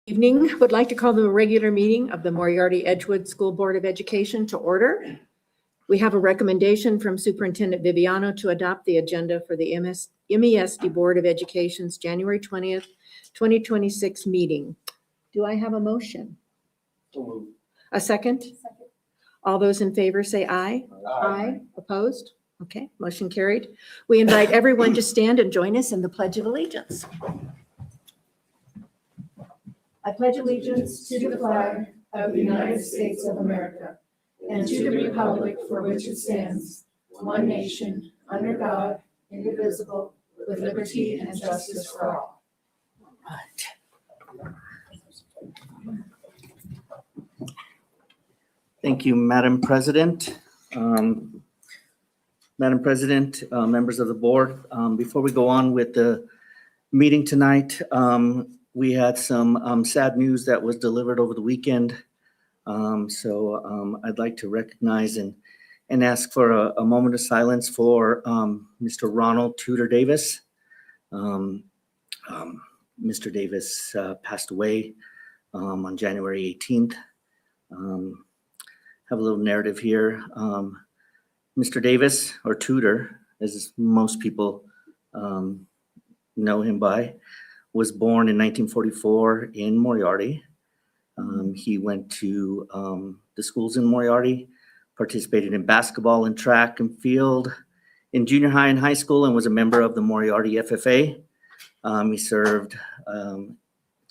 Evening. Would like to call the regular meeting of the Moriarty-Edgewood School Board of Education to order. We have a recommendation from Superintendent Viviano to adopt the agenda for the MESD Board of Education's January 20th, 2026 meeting. Do I have a motion? A second? All those in favor say aye. Aye. Opposed? Okay, motion carried. We invite everyone to stand and join us in the Pledge of Allegiance. I pledge allegiance to the flag of the United States of America and to the republic for which it stands, one nation, under God, indivisible, with liberty and justice for all. Thank you, Madam President. Madam President, members of the board, before we go on with the meeting tonight, we had some sad news that was delivered over the weekend. So I'd like to recognize and ask for a moment of silence for Mr. Ronald Tudor Davis. Mr. Davis passed away on January 18th. Have a little narrative here. Mr. Davis, or Tudor, as most people know him by, was born in 1944 in Moriarty. He went to the schools in Moriarty, participated in basketball and track and field in junior high and high school, and was a member of the Moriarty FFA. He served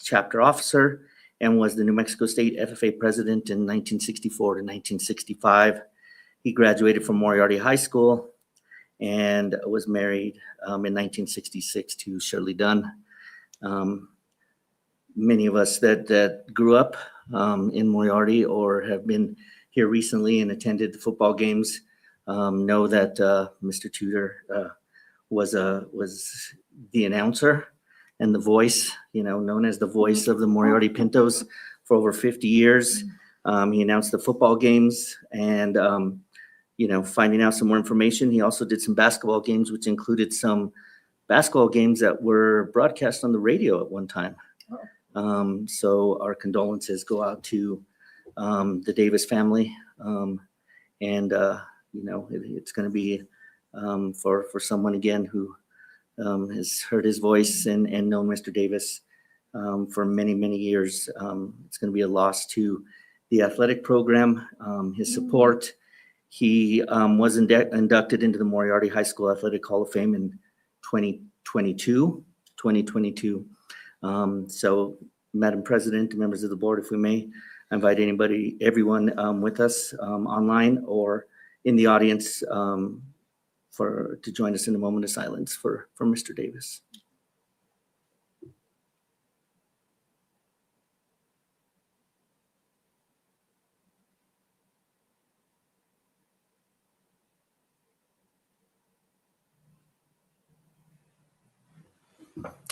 chapter officer and was the New Mexico State FFA president in 1964 to 1965. He graduated from Moriarty High School and was married in 1966 to Shirley Dunn. Many of us that grew up in Moriarty or have been here recently and attended the football games know that Mr. Tudor was the announcer and the voice, known as the voice of the Moriarty Pintos for over 50 years. He announced the football games and, finding out some more information. He also did some basketball games, which included some basketball games that were broadcast on the radio at one time. So our condolences go out to the Davis family. It's going to be for someone again who has heard his voice and known Mr. Davis for many, many years. It's going to be a loss to the athletic program, his support. He was inducted into the Moriarty High School Athletic Hall of Fame in 2022. So, Madam President, members of the board, if we may, I invite everyone with us online or in the audience to join us in a moment of silence for Mr. Davis.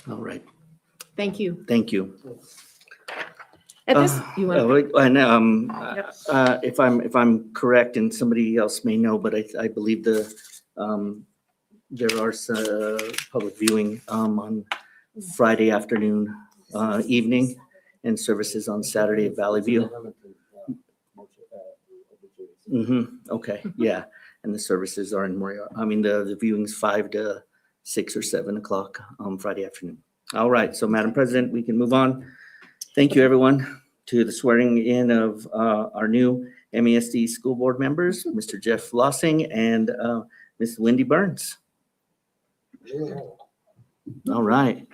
All right. Thank you. Thank you. At this, you want If I'm correct, and somebody else may know, but I believe there are some public viewing on Friday afternoon, evening, and services on Saturday at Valley View. Okay, yeah, and the services are in Moriarty. The viewing's 5 to 6 or 7 o'clock on Friday afternoon. All right, so Madam President, we can move on. Thank you, everyone, to the swearing in of our new MESD school board members, Mr. Jeff Lossing and Ms. Wendy Burns. All right.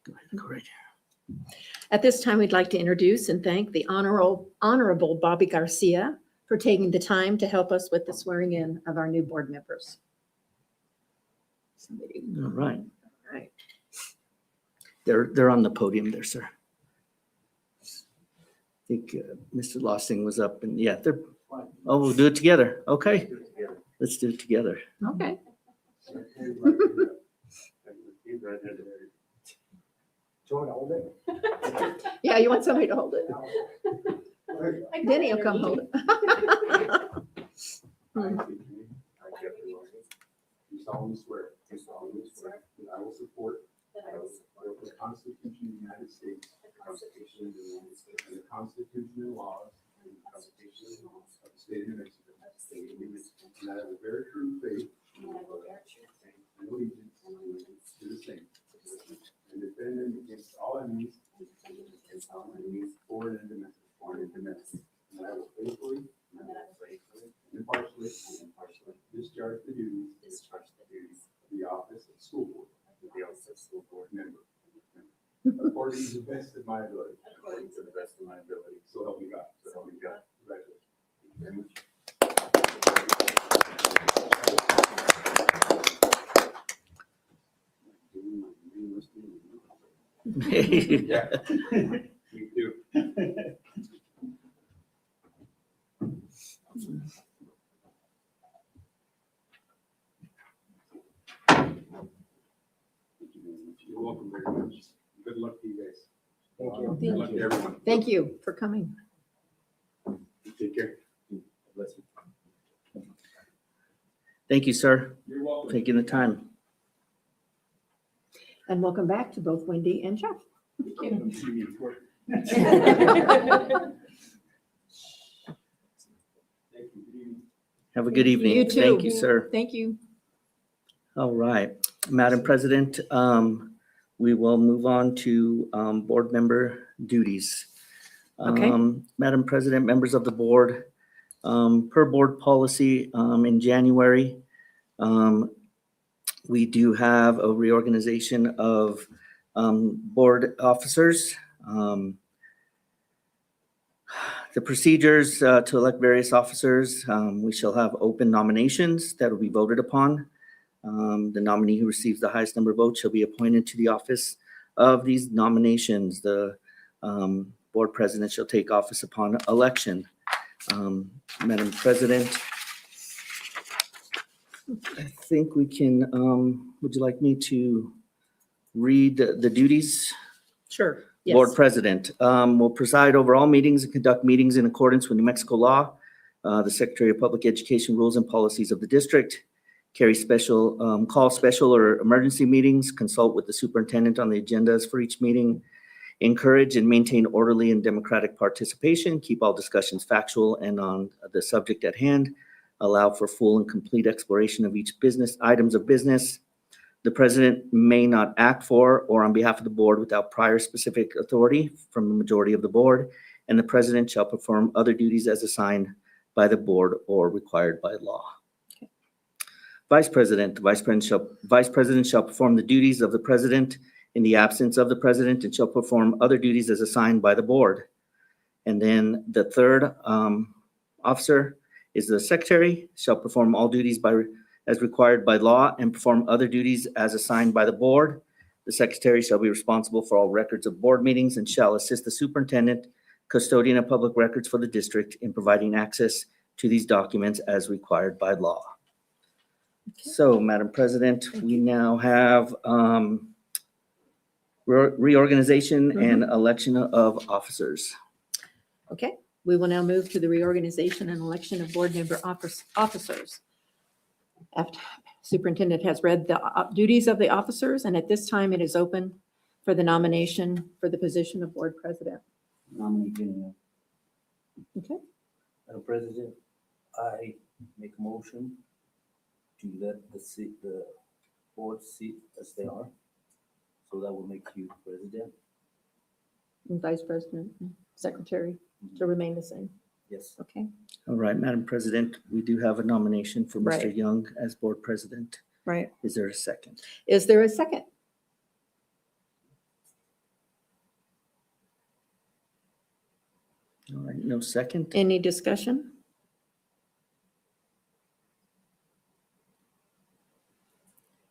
Go ahead and go right here. At this time, we'd like to introduce and thank the Honorable Bobby Garcia for taking the time to help us with the swearing in of our new board members. All right. All right. They're on the podium there, sir. I think Mr. Lossing was up and we'll do it together. Okay. Let's do it together. Okay. Yeah, you want somebody to hold it? Denny will come hold it. You solemnly swear. That I will support. The Constitution of the United States. The Constitution and the Constitution and laws of the state of New Mexico. And that I will bear true faith and allegiance to the same, and defend them against all enemies, foreign and domestic. And that I will faithfully and impartially discharge the duties of the office of school board member. According to the best of my ability. So help me God. Congratulations. Thank you very much. Yeah. Me too. You're welcome very much. Good luck to you guys. Thank you. Good luck to everyone. Thank you for coming. Take care. Bless you. Thank you, sir, You're for welcome. taking the time. And welcome back to both Wendy and Jeff. Come see me in court. Thank Thank you. Good evening. Have a good evening. You too. Thank you, sir. Thank you. All right, Madam President, we will move on to board member duties. Okay. Madam President, members of the board, per board policy in January, we do have a reorganization of board officers. The procedures to elect various officers, we shall have open nominations that will be voted upon. The nominee who receives the highest number of votes shall be appointed to the office of these nominations. The board president shall take office upon election. Madam President, I think we can, would you like me to read the duties? Sure. Board Yes. President will preside over all meetings and conduct meetings in accordance with New Mexico law, the Secretary of Public Education rules and policies of the district, carry special, call special or emergency meetings, consult with the superintendent on the agendas for each meeting, encourage and maintain orderly and democratic participation, keep all discussions factual and on the subject at hand, allow for full and complete exploration of each items of business. The president may not act for or on behalf of the board without prior specific authority from the majority of the board, and the president shall perform other duties as assigned by the board or required by law. Vice President, the Vice President shall perform the duties of the president in the absence of the president and shall perform other duties as assigned by the board. And then the third officer is the secretary, shall perform all duties as required by law and perform other duties as assigned by the board. The secretary shall be responsible for all records of board meetings and shall assist the superintendent, custodian of public records for the district in providing access to these documents as required by law. So, Madam President, we now have reorganization and election of officers. Okay. We will now move to the reorganization and election of board member officers. After Superintendent has read the duties of the officers, and at this time it is open for the nomination for the position of board president. Nominee Junior. Okay. Madam President, I make a motion to let the board sit as they are. So that will make you president. And vice president, secretary to remain the same. Yes. Okay. All right, Madam President, we do have a nomination for Mr. Right. Young as board president. Right. Is there a second? Is there a second? All right, no second. Any discussion?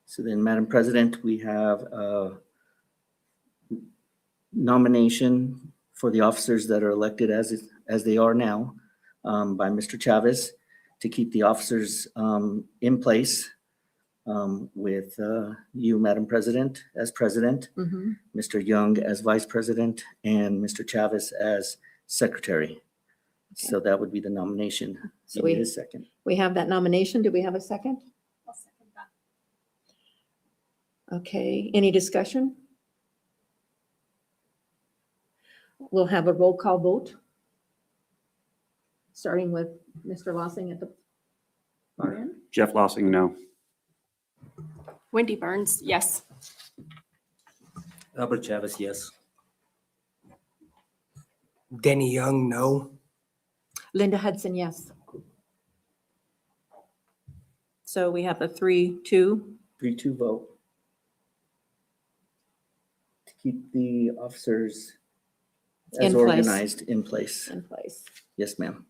So then, Madam President, we have a nomination for the officers that are elected as they are now by Mr. Chavez to keep the officers in place with you, Madam President, as president, Mhm. Mr. Young as vice president, and Mr. Chavez as secretary. So that would be the nomination. So You we- need a second. We have that nomination. Do we have a second? I'll second that. Okay, any discussion? We'll have a roll call vote. Starting with Mr. Lossing at the far end. Jeff Lossing, no. Wendy Burns, yes. Albert Chavez, yes. Denny Young, no. Linda Hudson, yes. So we have a 3-2. 3-2 vote. To keep the officers as In place. organized in place. In place. Yes, ma'am.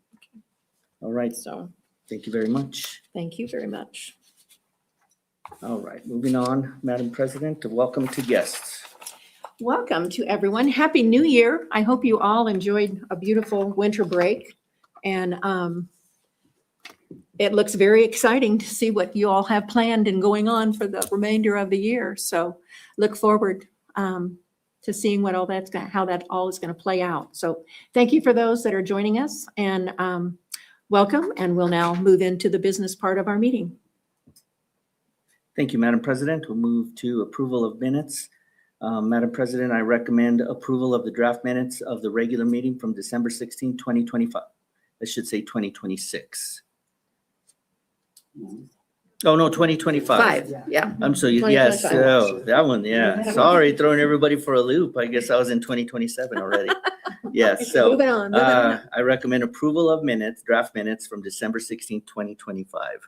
All right, So thank you very much. thank you very much. All right, moving on, Madam President, welcome to guests. Welcome to everyone. Happy New Year. I hope you all enjoyed a beautiful winter break. And it looks very exciting to see what you all have planned and going on for the remainder of the year. So look forward to seeing what all that's how that all is going to play out. So thank you for those that are joining us, and welcome. And we'll now move into the business part of our meeting. Thank you, Madam President. We'll move to approval of minutes. Madam President, I recommend approval of the draft minutes of the regular meeting from December 16, 2025. I should say 2026. Oh, no, 2025. Yeah. I'm so, yes, 2025. so that one, yeah. Sorry, throwing everybody for a loop. I guess I was in 2027 already. Yes, so Moving on. Moving on. I recommend approval of minutes, draft minutes from December 16, 2025.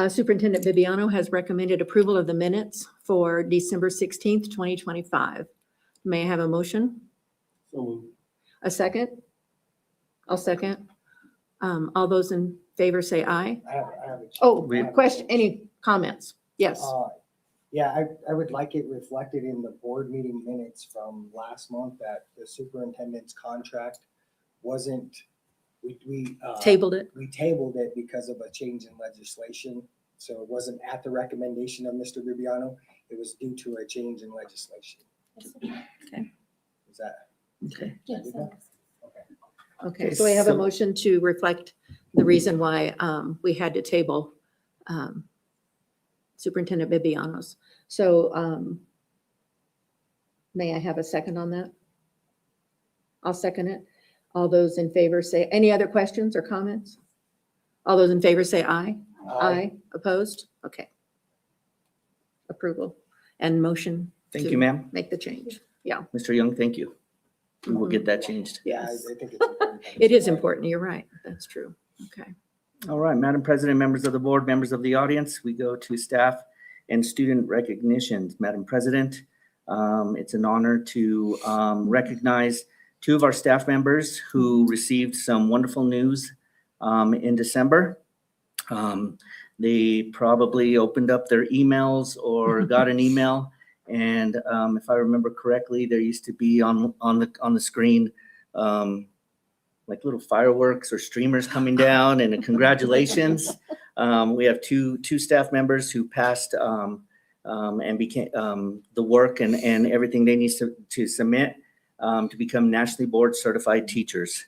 Superintendent Bibiano has recommended approval of the minutes for December 16th, 2025. May I have a motion? A second? I'll second. All those in favor say aye. I have a- Oh, We- question, any comments? Yes. Yeah, I would like it reflected in the board meeting minutes from last month that the superintendent's contract wasn't, we Tabled it. we tabled it because of a change in legislation. So it wasn't at the recommendation of Mr. Bibiano. It was due to a change in legislation. Okay. Is that? Okay. Okay. Okay, so we have a So- motion to reflect the reason why we had to table Superintendent Bibiano's. So may I have a second on that? I'll second it. All those in favor say, any other questions or comments? All those in favor say aye. Aye. Opposed? Okay. Approval and motion. Thank to you, ma'am. Make the change. Mr. Young, thank you. We will get that changed. Yeah, I Yes, think it's important. it is important. You're right. That's true. Okay. All right, Madam President, members of the board, members of the audience, we go to staff and student recognitions. Madam President, it's an honor to recognize two of our staff members who received some wonderful news in December. They probably opened up their emails or got an email, and if I remember correctly, there used to be on the screen like little fireworks or streamers coming down, and congratulations. We have two staff members who passed and became the work and everything they need to submit to become nationally board certified teachers.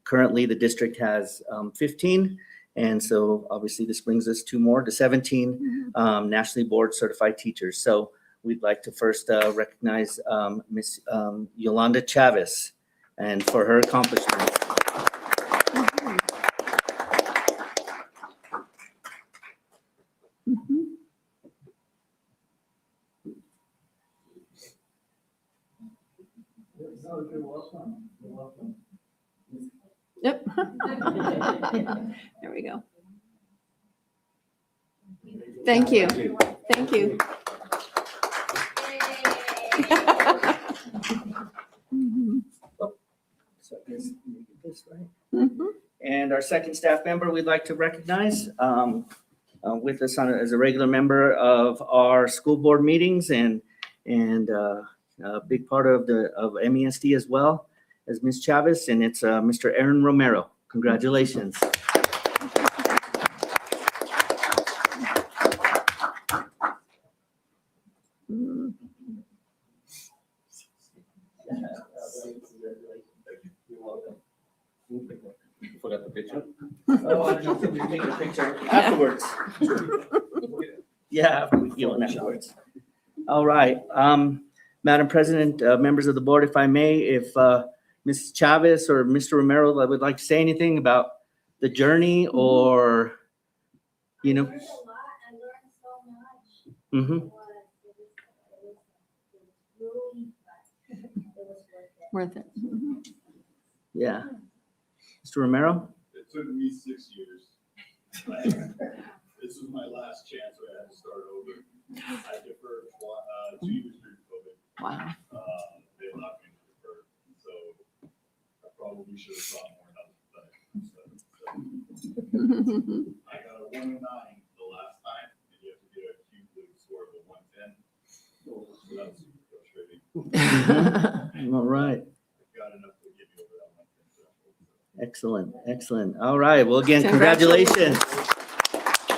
Currently, the district has 15, and so obviously this brings us to 17 nationally board certified teachers. So we'd like to first recognize Miss Yolanda Chavez and for her accomplishments. Mhm. Yep. There we go. Thank you. Thank you. Mhm. So I guess we get this right. Mhm. And our second staff member we'd like to recognize with us as a regular member of our school board meetings and a big part of MESD as well as Ms. Chavez, and it's Mr. Aaron Romero. Congratulations. Mm. Forgot the picture. Oh, I don't know if we take a picture afterwards. Yeah, we get one afterwards. All right. Madam President, members of the board, if I may, if Ms. Chavez or Mr. Romero would like to say anything about the journey or, you know. I learned a lot. I learned so much. Mhm. It was really fun. It was Worth worth it. it. Mhm. Yeah. Mr. Romero? It took me 6 years. This was my last chance, so I had to start over. I deferred 2 years during COVID. Wow. They allowed me to defer, so I probably should have thought more about it. I got a 109 the last time, and you have to get a cumulative score of a 110. So that's super frustrating. All right. I've got enough to get me over that 110 threshold. Excellent, excellent. All right. Well, again, congratulations.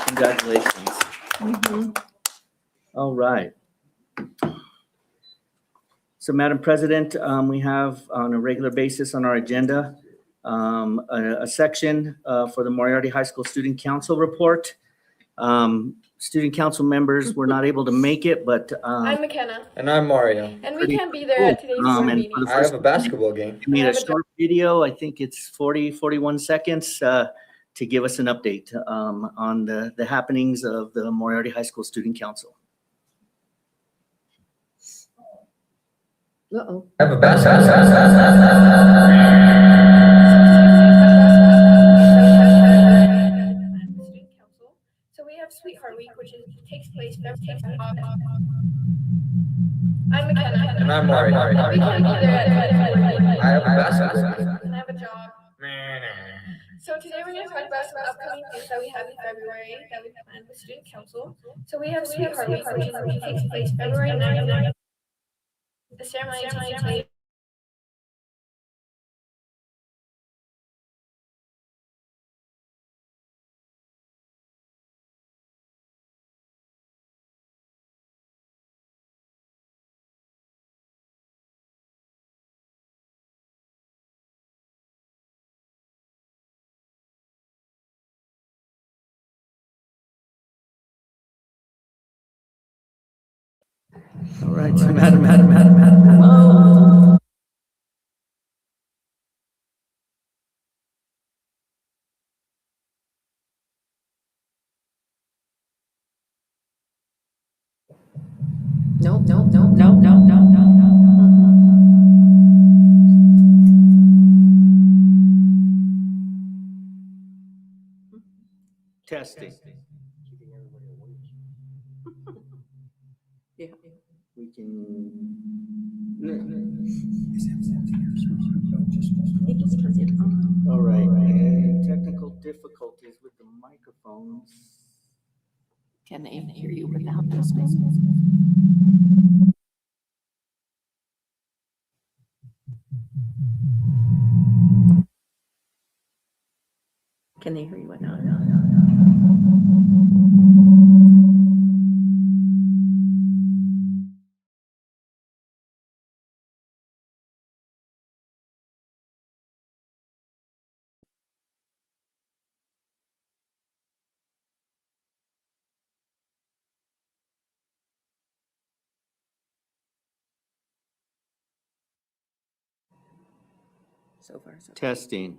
Congratulations. Mhm. All right. So, Madam President, we have on a regular basis on our agenda a section for the Moriarty High School Student Council report. Student council members were not able to make it, but I'm McKenna, And I'm Mario. and we Pretty can't be there at today's board and meeting. for the I have a basketball game. we made I a have a short video. I think it's 41 seconds to give us an update on the happenings of the Moriarty High School Student Council. Uh-oh. I have a basketball Student council. So we have Sweetheart Week, which takes place I'm McKenna. And I'm Mario. We can't be there at today's board meeting. I have a basketball game. And I have a job. So today we're going to talk about some upcoming things that we have in February that we planned with student council. So we have Sweetheart Week, which takes place February 9th. The ceremony takes place. All right, so Madam. Nope. Testing. Yeah. We can. All right, technical difficulties with the microphones. Can they hear you without this? Can they hear you without? So far, so. Testing.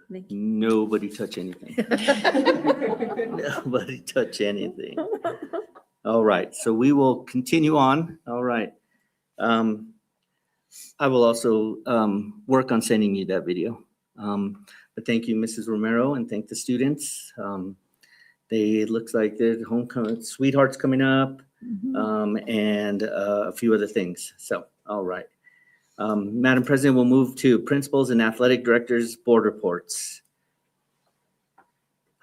Thank you. Nobody touch anything. Nobody touch anything. All right, so we will continue on. All right. I will also work on sending you that video. But thank you, Mrs. Romero, and thank the students. It looks like there's homecoming, Sweetheart's coming up, and a few other things. So, all right. Madam President, we'll move to principals and athletic directors board reports.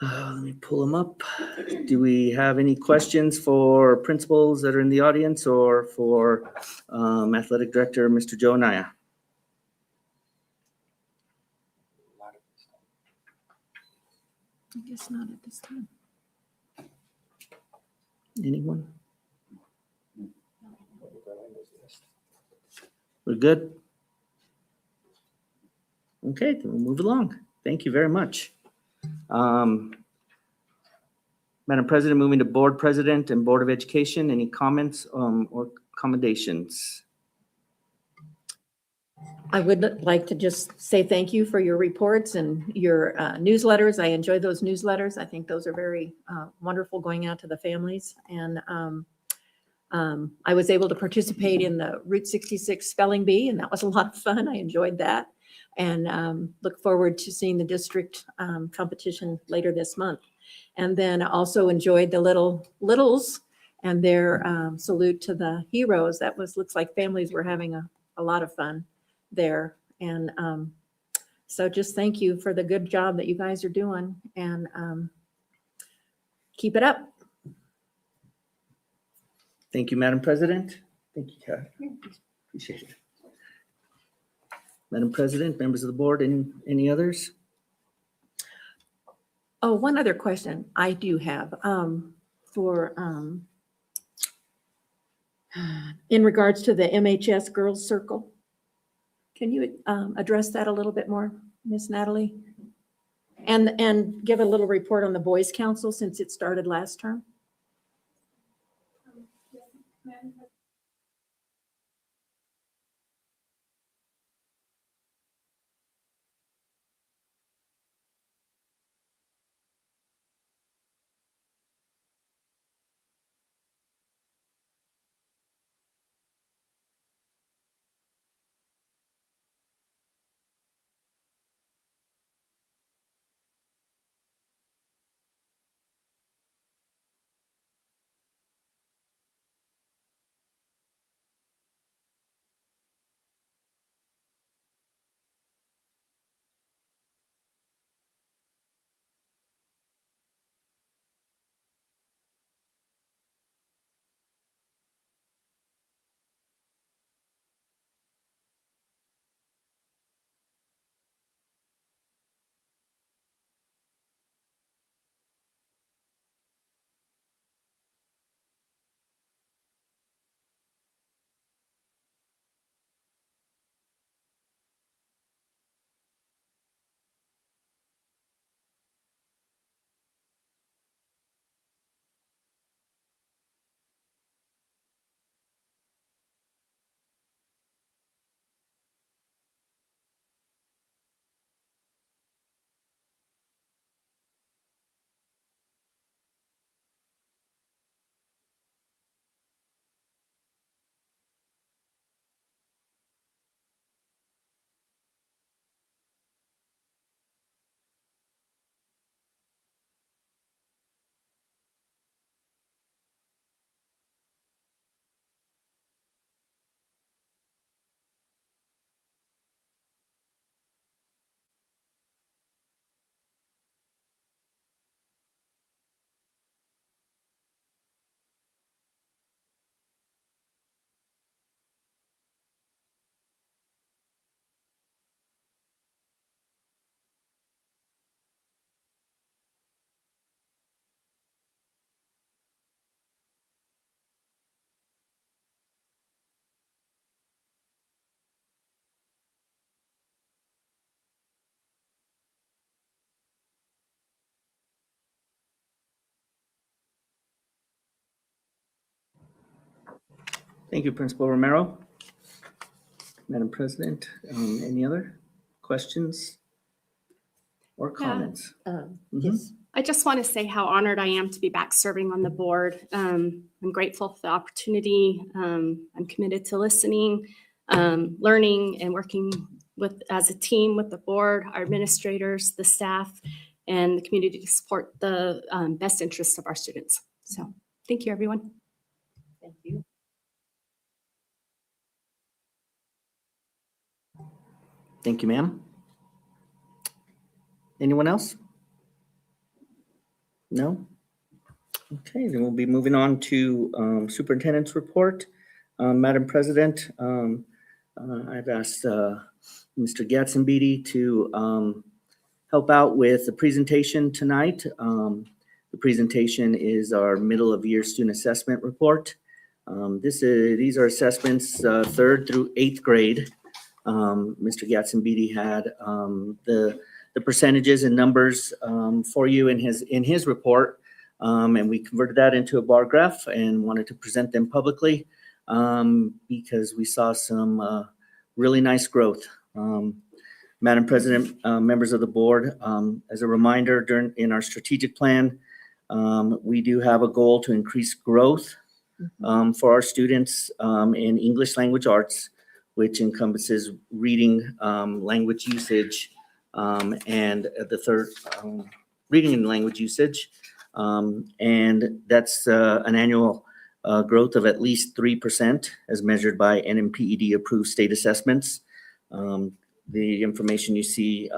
Let me pull them up. Do we have any questions for principals that are in the audience or for athletic director, Mr. Joe Naya? I guess not at this time. Anyone? We're good? Okay, then we'll move along. Thank you very much. Madam President, moving to Board President and Board of Education. Any comments or accommodations? I would like to just say thank you for your reports and your newsletters. I enjoy those newsletters. I think those are very wonderful going out to the families. And I was able to participate in the Route 66 Spelling Bee, and that was a lot of fun. I enjoyed that. And look forward to seeing the district competition later this month. And then I also enjoyed the littles and their salute to the heroes. That looks like families were having a lot of fun there. And so just thank you for the good job that you guys are doing, and keep it up. Thank you, Madam President. Thank you, Kat. Appreciate it. Madam President, members of the board, any others? Oh, one other question I do have for in regards to the MHS Girls Circle. Can you address that a little bit more, Miss Natalie? And give a little report on the Boys Council since it started last term? Thank you, Principal Romero. Madam President, any other questions or comments? Yes. I just want to say how honored I am to be back serving on the board. I'm grateful for the opportunity. I'm committed to listening, learning, and working as a team with the board, our administrators, the staff, and the community to support the best interests of our students. So thank you, everyone. Thank you. Thank you, ma'am. Anyone else? No? Okay, then we'll be moving on to Superintendent's report. Madam President, I've asked Mr. Gatzenbeede to help out with the presentation tonight. The presentation is our middle of year student assessment report. These are assessments 3rd through 8th grade. Mr. Gatzenbeede had the percentages and numbers for you in his report. And we converted that into a bar graph and wanted to present them publicly because we saw some really nice growth. Madam President, members of the board, as a reminder, in our strategic plan, we do have a goal to increase growth for our students in English language arts, which encompasses reading, language usage, and the third, reading and language usage. And that's an annual growth of at least 3% as measured by NMPED approved state assessments. The information you see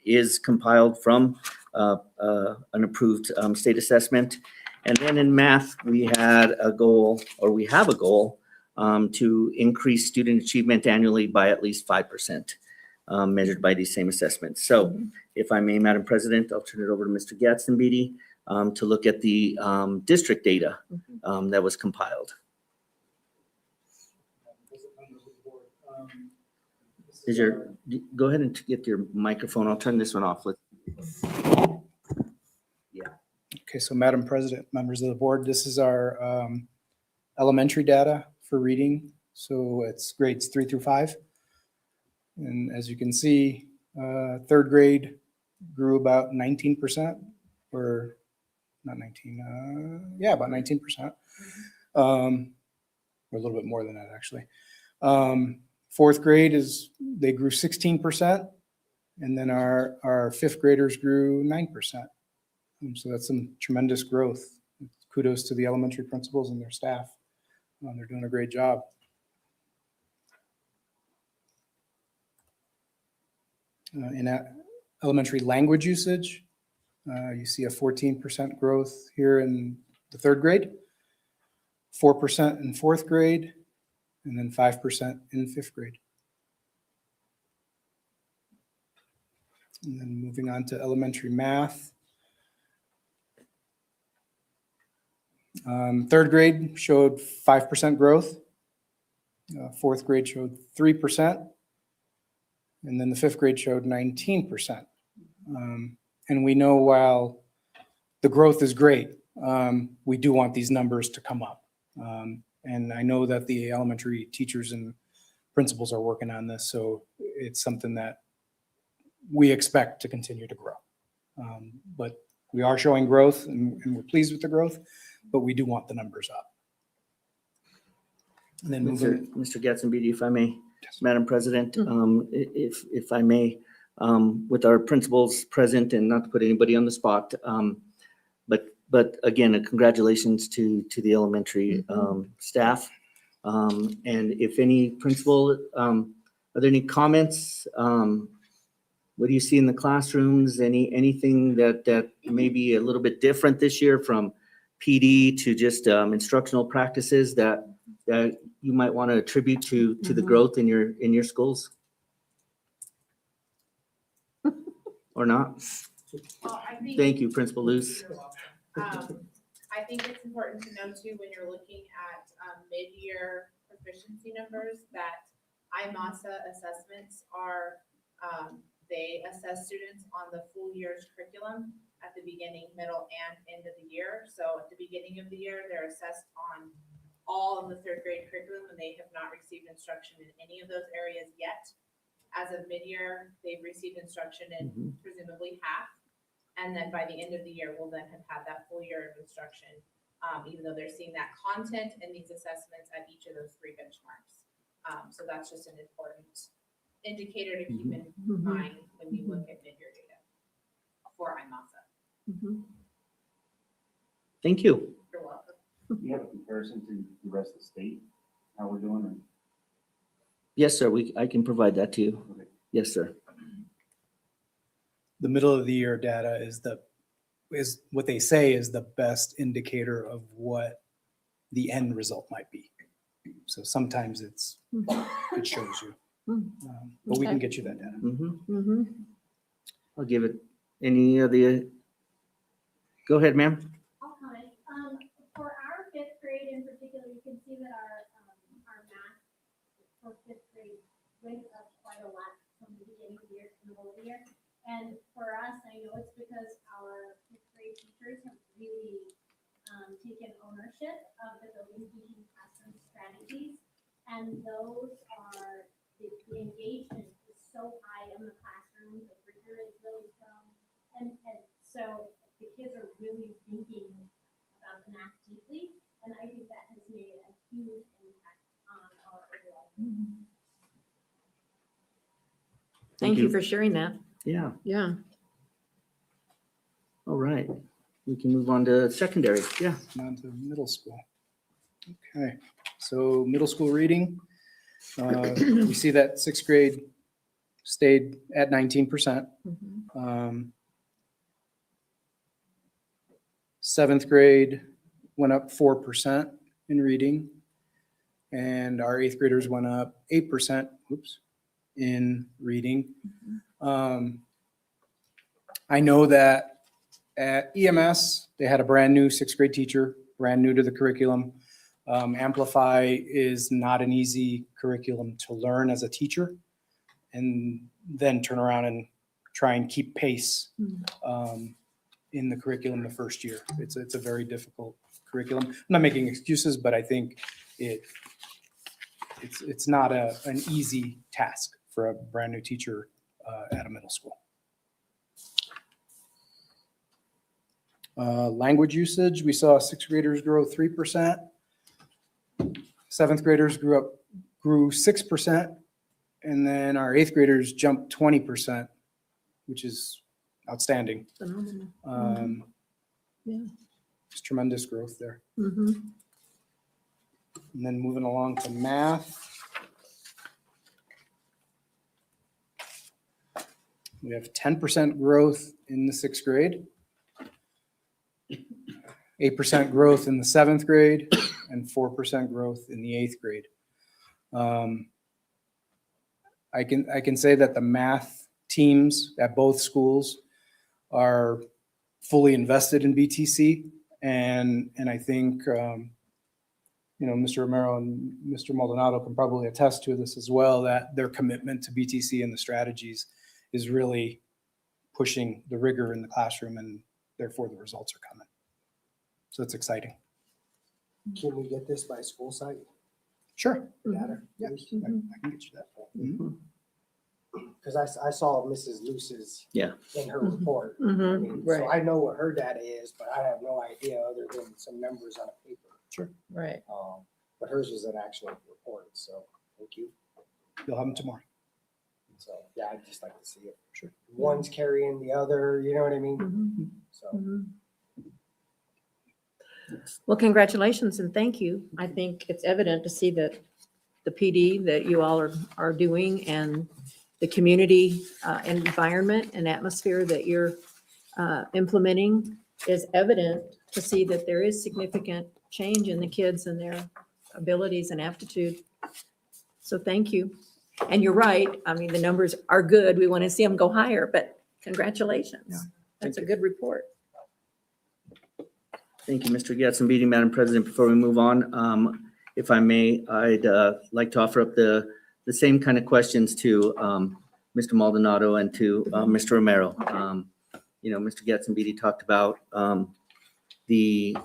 is compiled from an approved state assessment. And then in math, we have a goal to increase student achievement annually by at least 5%, measured by these same assessments. So if I may, Madam President, I'll turn it over to Mr. Gatzenbeede to look at the district data that was compiled. Go ahead and get your microphone. I'll turn this one off. Okay, so Madam President, members of the board, this is our elementary data for reading. So it's grades 3 through 5. And as you can see, third grade grew about 19%, or not 19, yeah, about 19%. Or a little bit more than that, actually. Fourth grade they grew 16%, and then our fifth graders grew 9%. So that's some tremendous growth. Kudos to the elementary principals and their staff. They're doing a great job. In elementary language usage, you see a 14% growth here in the third grade, 4% in fourth grade, and then 5% in fifth grade. And then moving on to elementary math. Third grade showed 5% growth. Fourth grade showed 3%. And then the fifth grade showed 19%. And we know while the growth is great, we do want these numbers to come up. And I know that the elementary teachers and principals are working on this, so it's something that we expect to continue to grow. But we are showing growth, and we're pleased with the growth, but we do want the numbers up. And then Mr. Gatzenbeede, if I may, Yes. Madam President, if I may, with our principals present, and not to put anybody on the spot, but again, congratulations to the elementary staff. And if any principal, are there any comments? What do you see in the classrooms? Anything that may be a little bit different this year from PD to just instructional practices that you might want to attribute to the growth in your schools? Or not? Well, I think, Thank you, Principal Luce. I think it's important to know too, when you're looking at mid-year proficiency numbers, that IMASA assessments are, they assess students on the full year's curriculum at the beginning, middle, and end of the year. So at the beginning of the year, they're assessed on all of the third grade curriculum, and they have not received instruction in any of those areas yet. As of mid-year, they've received instruction in presumably half. And then by the end of the year, we'll then have had that full year of instruction, even though they're seeing that content in these assessments at each of those three benchmarks. So that's just an important indicator to keep in mind when you look at mid-year data for IMASA. Thank you. You're welcome. Do you have a comparison to the rest of the state, how we're doing? Yes, sir. I can provide that to you. Okay. Yes, sir. the middle of the year data is what they say is the best indicator of what the end result might be. So sometimes it shows you, but we can get you that data. I'll give it any of the, go ahead, ma'am. I'll comment. For our fifth grade in particular, you can see that our math for fifth grade went up quite a lot from the beginning of the year to the middle of the year. And for us, I know it's because our fifth grade teachers have really taken ownership of the building teaching classroom strategies. And those are, the engagement is so high in the classroom, the rigor is really strong. And so the kids are really thinking about the math deeply. And I think that has made a huge impact on our overall. Thank you for sharing that. Yeah, Yeah. all right. We can move on to secondary. Yeah. On to middle school. Okay, so middle school reading. We see that sixth grade stayed at 19%. Seventh grade went up 4% in reading. And our eighth graders went up 8%, in reading. I know that at EMS, they had a brand new sixth grade teacher, brand new to the curriculum. Amplify is not an easy curriculum to learn as a teacher and then turn around and try and keep pace in the curriculum the first year. It's a very difficult curriculum. I'm not making excuses, but I think it's not an easy task for a brand new teacher at a middle school. Language usage, we saw sixth graders grow 3%. Seventh graders grew 6%. And then our eighth graders jumped 20%, which is outstanding. Phenomenal. Yeah. It's tremendous growth there. Mm-hmm. And then moving along to math. We have 10% growth in the sixth grade, 8% growth in the seventh grade, and 4% growth in the eighth grade. I can say that the math teams at both schools are fully invested in BTC, and I think Mr. Romero and Mr. Maldonado can probably attest to this as well, that their commitment to BTC and the strategies is really pushing the rigor in the classroom, and therefore the results are coming. So it's exciting. Can we get this by school site Sure. data? Yeah, I can get you that. Mhm. Because I saw Mrs. Luce's Yeah. in her report. I Mm-hmm. mean, Right. So I know what her data is, but I have no idea other than some numbers on a paper. Right. But hers was an actual report, so thank you. You'll have them tomorrow. So, yeah, I'd just like to see it. Sure. One's carrying the other, you know what I mean? Mm-hmm. So, Mhm. Well, congratulations and thank you. I think it's evident to see that the PD that you all are doing and the community environment and atmosphere that you're implementing is evident to see that there is significant change in the kids and their abilities and aptitude. So thank you. And you're right. I mean, the numbers are good. We want to see them go higher, but congratulations. That's a good report. Thank you, Mr. Gatzenbeedy. Madam President, before we move on, if I may, I'd like to offer up the same kind of questions to Mr. Maldonado and to Mr. Romero. Mr. Gatzenbeedy talked about the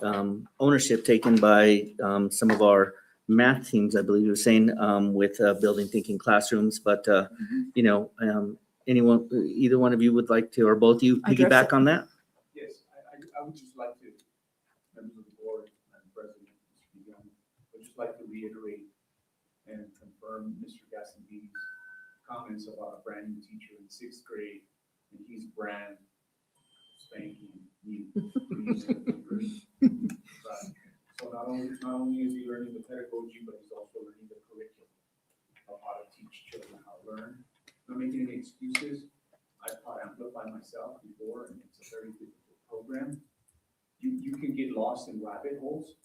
ownership taken by some of our math teams, I believe you were saying, with building thinking classrooms. But, anyone, either one of you would like to, or both of you piggyback on that? Yes, I would just like to, members of the board and President, Mr. Young, I would just like to reiterate and confirm Mr. Gassenbee's comments about a brand new teacher in sixth grade, and he's brand spanking new. So not only is he learning the pedagogy, but he's also learning the curriculum of how to teach children how to learn. Not making any excuses. I've taught Amplify myself before, and it's a very difficult program. You can get lost in rabbit holes.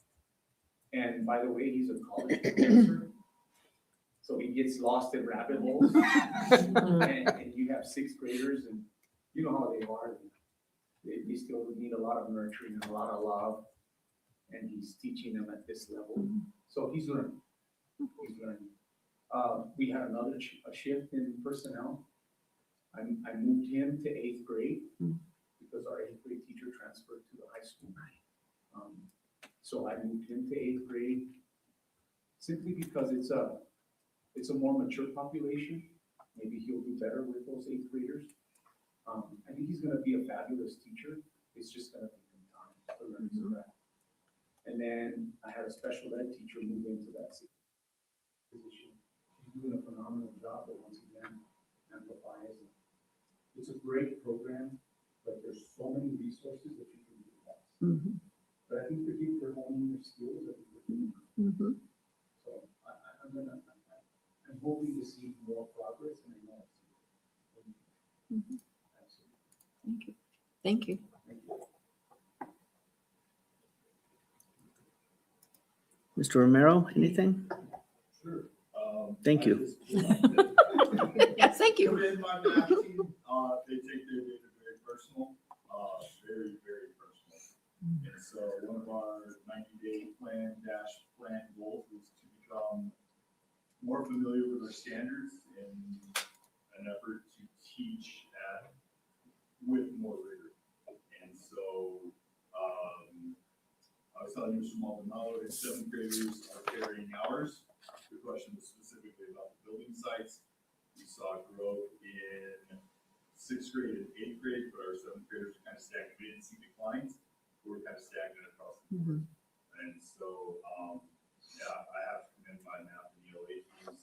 And by the way, he's a college professor, so he gets lost in rabbit holes. And you have sixth graders, and you know how they are. They still need a lot of nurturing and a lot of love. And he's teaching them at this level. So he's learning. We had another shift in personnel. I moved him to eighth grade because our eighth grade teacher transferred to the high school. So I moved him to 8th grade simply because it's a more mature population. Maybe he'll do better with those 8th graders. I think he's gonna be a fabulous teacher. It's just gonna take him time to learn his craft. And then I had a special ed teacher move into that position. She's doing a phenomenal job, but once again, amplifies. It's a great program, but there's so many resources that you can utilize. Mhm. But I think for you, for honing your skills, I think we're doing. Mhm. So I'm hoping to see more progress and I know it's. Mhm. Absolutely. Thank you. Thank you. Mr. Romero, anything? Sure. Thank you. Yes, thank you. Put in my math team, they take their data very personal, very, very personal. And so one of our 90-day plan goals was to become more familiar with our standards in an effort to teach with more rigor. And so I was telling you Mr. Maldonado, that 7th graders are carrying hours. The question was specifically about the building sites. We saw growth in 6th grade and 8th grade, but our 7th graders are kind of stagnant. We didn't see declines. We're kind of stagnant across the board. And so, I have to commend my math and ELA teams.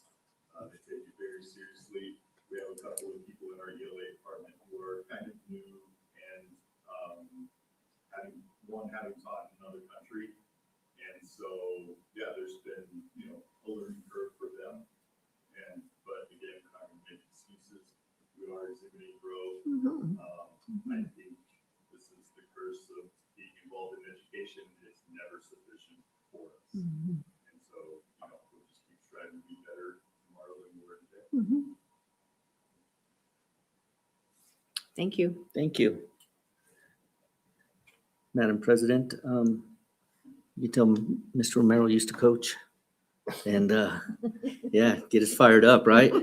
They take it very seriously. We have a couple of people in our ELA department who are kind of new and having taught in another country. And so, there's been, a learning curve for them. But again, we're not going to make excuses. We are exhibiting growth. I think this is the curse of being involved in education. It's never sufficient for us. And so, we'll just keep striving to be better tomorrow than we were today. Thank you. Thank you. Madam President, you tell Mr. Romero used to coach and, get us fired up, right?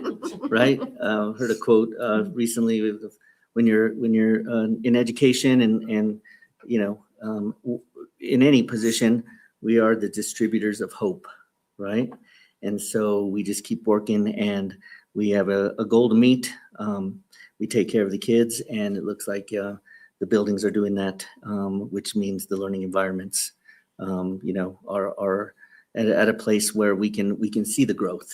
Right? Heard a quote recently of when you're in education and in any position, we are the distributors of hope, right? And so we just keep working and we have a goal to meet. We take care of the kids and it looks like the buildings are doing that, which means the learning environments, are at a place where we can see the growth.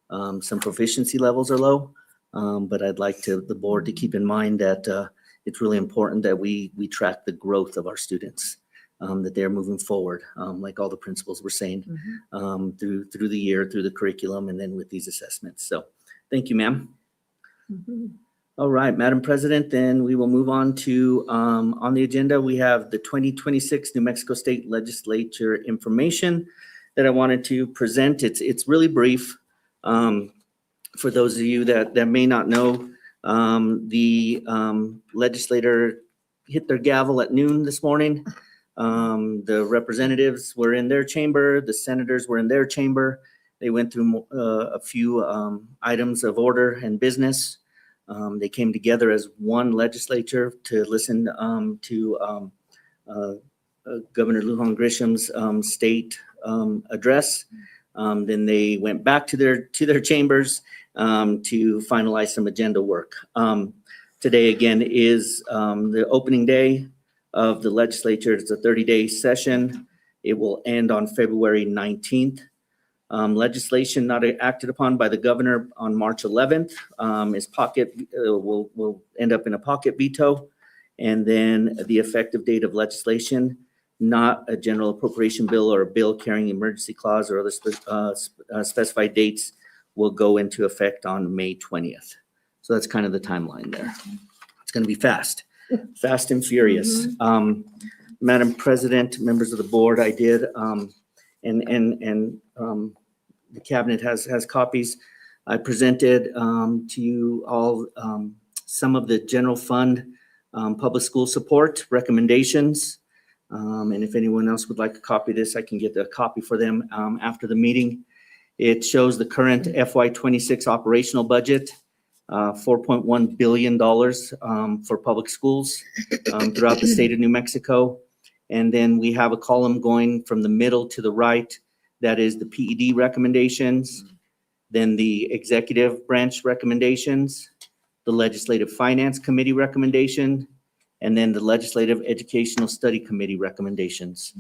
Some proficiency levels are low, but I'd like the board to keep in mind that it's really important that we track the growth of our students, that they're moving forward, like all the principals were saying, through the year, through the curriculum, and then with these assessments. So thank you, ma'am. All right, Madam President, then we will move on to, on the agenda, we have the 2026 New Mexico State Legislature information that I wanted to present. It's really brief. For those of you that may not know, the legislator hit their gavel at noon this morning. The representatives were in their chamber, the senators were in their chamber. They went through a few items of order and business. They came together as one legislature to listen to Governor Lujan Grisham's state address. Then they went back to their chambers to finalize some agenda work. Today again is the opening day of the legislature. It's a 30-day session. It will end on February 19th. Legislation not acted upon by the governor on March 11th will end up in a pocket veto. And then the effective date of legislation, not a general appropriation bill or a bill carrying emergency clause or other specified dates, will go into effect on May 20th. So that's kind of the timeline there. It's going to be fast and furious. Madam President, members of the board, I did, the cabinet has copies. I presented to you all some of the general fund public school support recommendations. And if anyone else would like a copy of this, I can get a copy for them after the meeting. It shows the current FY26 operational budget, $4.1 billion for public schools throughout the state of New Mexico. And then we have a column going from the middle to the right. That is the PED recommendations, then the executive branch recommendations, the Legislative Finance Committee recommendation, and then the Legislative Educational Study Committee recommendations.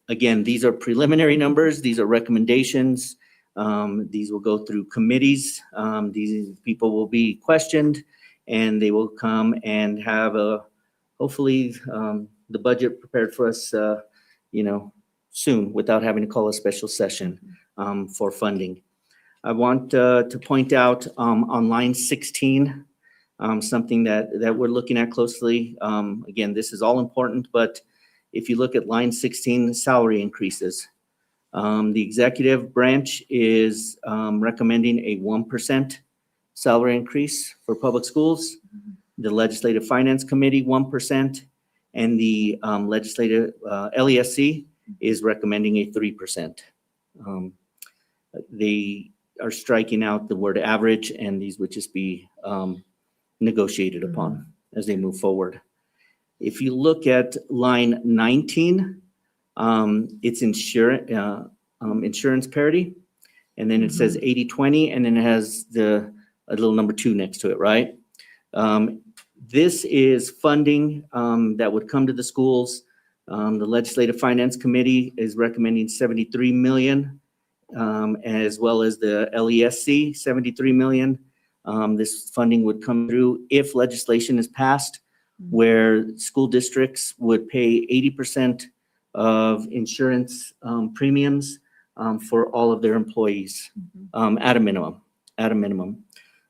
Again, these are preliminary numbers. These are recommendations. These will go through committees. These people will be questioned, and they will come and have hopefully the budget prepared for us, soon without having to call a special session for funding. I want to point out on line 16, something that we're looking at closely. Again, this is all important, but if you look at line 16, salary increases. The executive branch is recommending a 1% salary increase for public schools. The Legislative Finance Committee, 1%, and the Legislative LESC is recommending a 3%. They are striking out the word average, and these would just be negotiated upon as they move forward. If you look at line 19, it's insurance parity, and then it says 80-20, and then it has a little number 2 next to it, right? This is funding that would come to the schools. The Legislative Finance Committee is recommending $73 million, as well as the LESC, $73 million. This funding would come through if legislation is passed, where school districts would pay 80% of insurance premiums for all of their employees at a minimum.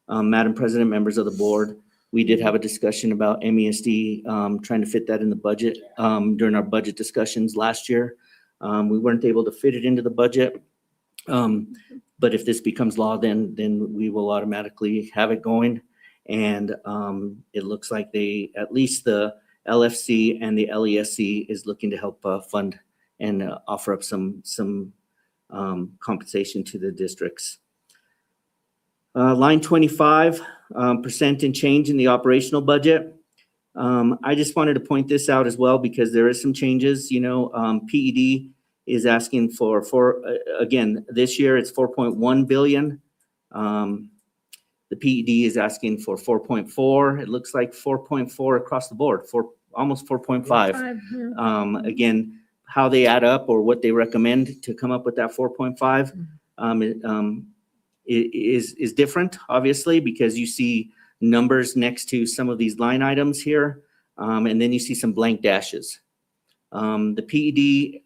Madam President, members of the board, we did have a discussion about MESD trying to fit that in the budget during our budget discussions last year. We weren't able to fit it into the budget. But if this becomes law, then we will automatically have it going. And it looks like at least the LFC and the LESC is looking to help fund and offer up some compensation to the districts. Line 25, percent and change in the operational budget. I just wanted to point this out as well because there is some changes. PED is asking for again, this year it's 4.1 billion. The PED is asking for 4.4. It looks like 4.4 across the board, almost 4.5. Again, how they add up or what they recommend to come up with that 4.5 is different, obviously, because you see numbers next to some of these line items here, and then you see some blank dashes. The PED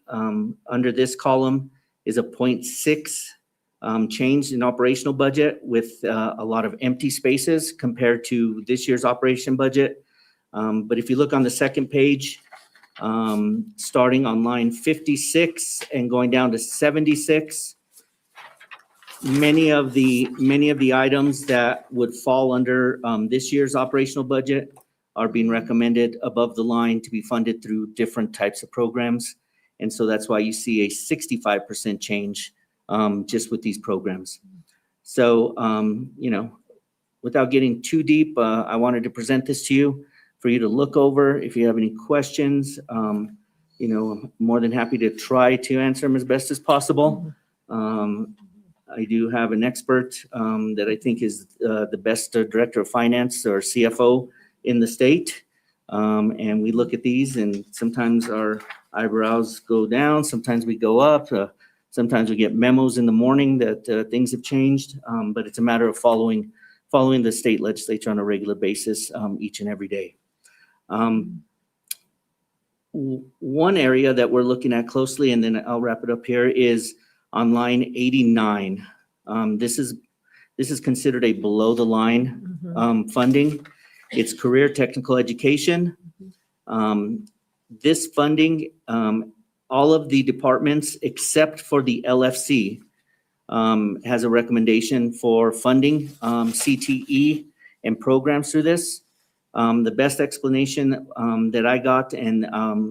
under this column is a 0.6 change in operational budget with a lot of empty spaces compared to this year's operation budget. But if you look on the second page, starting on line 56 and going down to 76, many of the items that would fall under this year's operational budget are being recommended above the line to be funded through different types of programs. And so that's why you see a 65% change just with these programs. So, without getting too deep, I wanted to present this to you for you to look over. If you have any questions, I'm more than happy to try to answer them as best as possible. I do have an expert that I think is the best director of finance or CFO in the state. And we look at these and sometimes our eyebrows go down, sometimes we go up. Sometimes we get memos in the morning that things have changed, but it's a matter of following the state legislature on a regular basis each and every day. One area that we're looking at closely, and then I'll wrap it up here, is on line 89. This is considered a below the line funding. It's career technical education. This funding, all of the departments except for the LFC has a recommendation for funding CTE and programs through this. The best explanation that I got and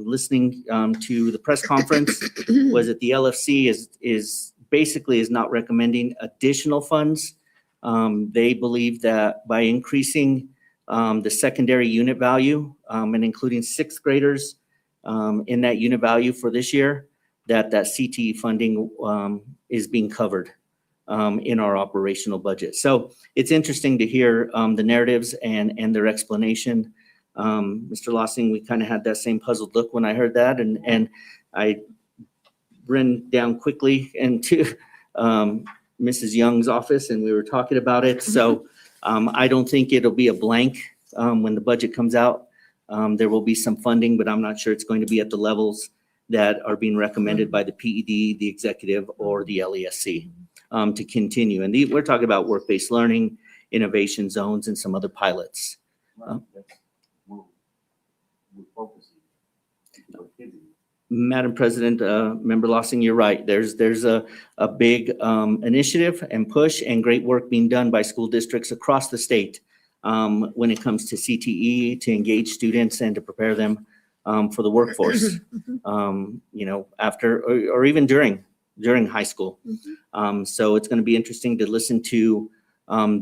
listening to the press conference was that the LFC is basically not recommending additional funds. They believe that by increasing the secondary unit value and including sixth graders, in that unit value for this year, that CTE funding is being covered in our operational budget. So it's interesting to hear the narratives and their explanation. Mr. Lossing, we kind of had that same puzzled look when I heard that, and I ran down quickly into Mrs. Young's office, and we were talking about it. So I don't think it'll be a blank when the budget comes out. There will be some funding, but I'm not sure it's going to be at the levels that are being recommended by the PED, the executive, or the LESC to continue. And we're talking about work-based learning, innovation zones, and some other pilots. Madam President, Member Lossing, you're right. There's a big initiative and push and great work being done by school districts across the state when it comes to CTE, to engage students and to prepare them for the workforce, after or even during high school. So it's going to be interesting to listen to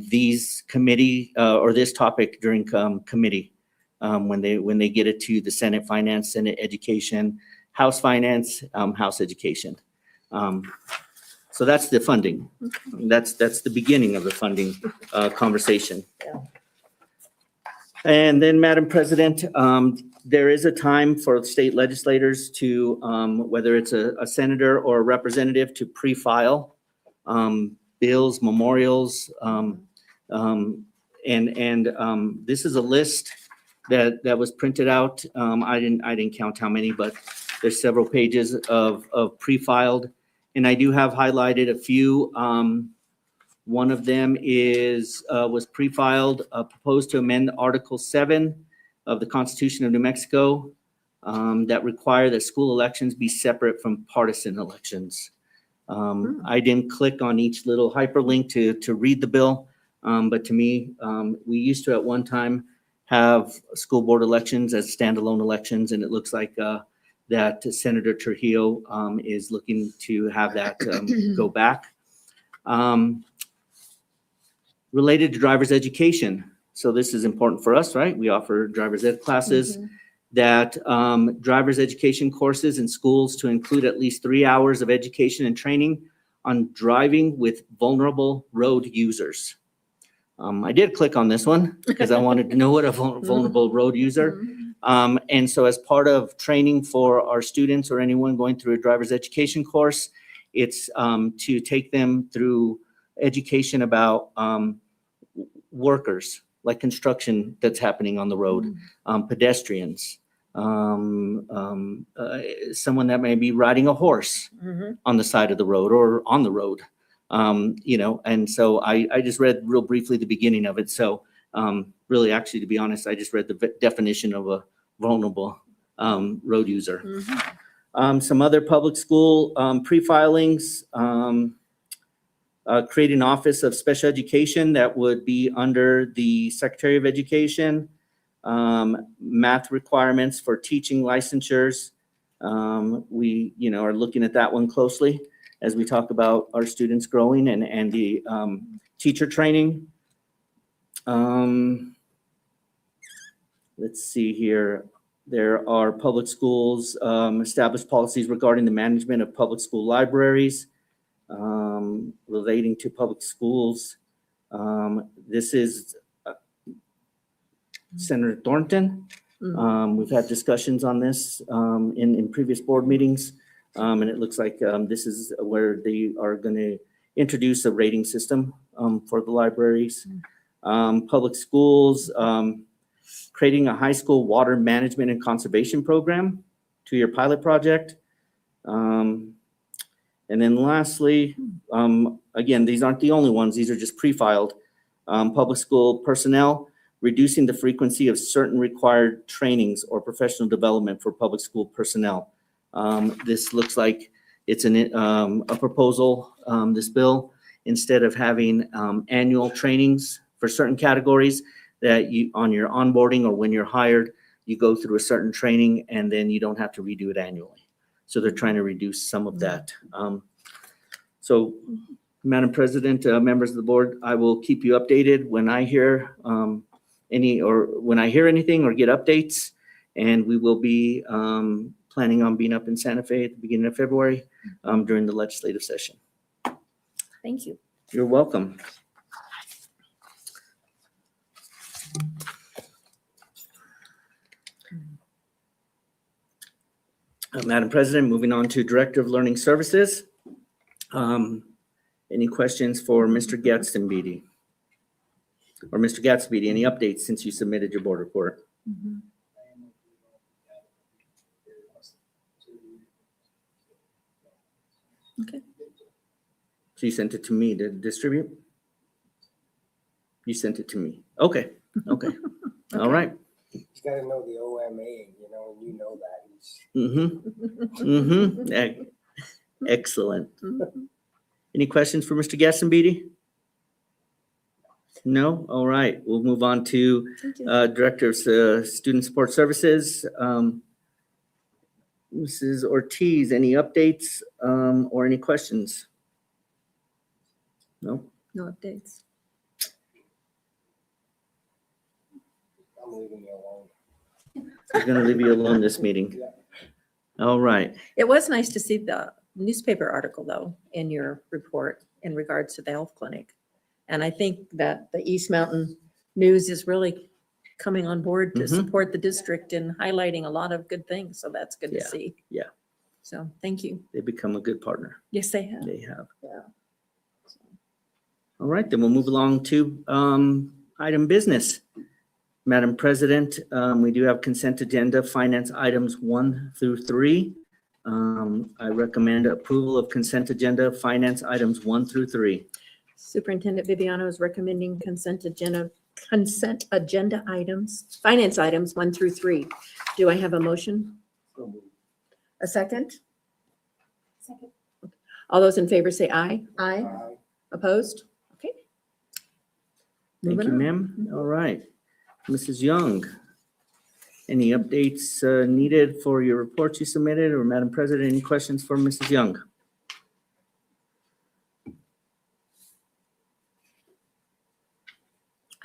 these committee or this topic during committee when they get it to the Senate Finance, Senate Education, House Finance, House Education. So that's the funding. That's the beginning of the funding conversation. And then, Madam President, there is a time for state legislators to, whether it's a senator or a representative, to pre-file bills, memorials, and this is a list that was printed out. I didn't count how many, but there's several pages of pre-filed, and I do have highlighted a few. One of them was pre-filed, proposed to amend Article 7 of the Constitution of New Mexico that require that school elections be separate from partisan elections. I didn't click on each little hyperlink to read the bill, but to me, we used to at one time have school board elections as standalone elections, and it looks like that Senator Trujillo is looking to have that go back. Related to driver's education. So this is important for us, right? We offer driver's ed classes, that driver's education courses in schools to include at least 3 hours of education and training on driving with vulnerable road users. I did click on this one because I wanted to know what a vulnerable road user. And so as part of training for our students or anyone going through a driver's education course, it's to take them through education about workers, like construction that's happening on the road, pedestrians, someone that may be riding a horse on the side of the road or on the road, and so I just read real briefly the beginning of it. So really, actually, to be honest, I just read the definition of a vulnerable road user. Some other public school pre-filings, create an Office of Special Education that would be under the Secretary of Education, math requirements for teaching licensures. We, are looking at that one closely as we talk about our students growing and the teacher training. Let's see here. There are public schools, established policies regarding the management of public school libraries, relating to public schools. This is Senator Thornton. We've had discussions on this in previous board meetings, and it looks like this is where they are going to introduce a rating system for the libraries. Public schools, creating a high school water management and conservation program, 2-year pilot project. And then lastly, again, these aren't the only ones. These are just pre-filed. Public school personnel, reducing the frequency of certain required trainings or professional development for public school personnel. This looks like it's a proposal, this bill, instead of having annual trainings for certain categories that you, on your onboarding or when you're hired, you go through a certain training and then you don't have to redo it annually. So they're trying to reduce some of that. So, Madam President, members of the board, I will keep you updated when I hear when I hear anything or get updates. And we will be planning on being up in Santa Fe at the beginning of February during the legislative session. Thank you. You're welcome. Madam President, moving on to Director of Learning Services. Any questions for Mr. Gatsby? Or Mr. Gatsby, any updates since you submitted your board report? Okay. So you sent it to me to distribute? You sent it to me. Okay. All right. He's got to know the OMA, you know, and you know that. Excellent. Any questions for Mr. Gatsby? No? All right. We'll move on to Thank you. Director of Student Support Services. Mrs. Ortiz, any updates or any questions? No? No updates. I'm leaving you alone. We're going to leave you alone this meeting. All right. It was nice to see the newspaper article, though, in your report in regards to the health clinic. And I think that the East Mountain News is really coming on board to support the district and highlighting a lot of good things. So that's good to see. Yeah. So thank you. They become a good partner. Yes, they have. They have. Yeah. All right, then we'll move along to item business. Madam President, we do have consent agenda, finance items 1 through 3. I recommend approval of consent agenda, finance items 1 through 3. Superintendent Viviano is recommending consent agenda items, finance items 1 through 3. Do I have a motion? A second? Second. All those in favor say aye. Aye. Aye. Opposed? Okay. Thank Moving you, on. ma'am. All right. Mrs. Young, any updates needed for your report you submitted, or Madam President, any questions for Mrs. Young?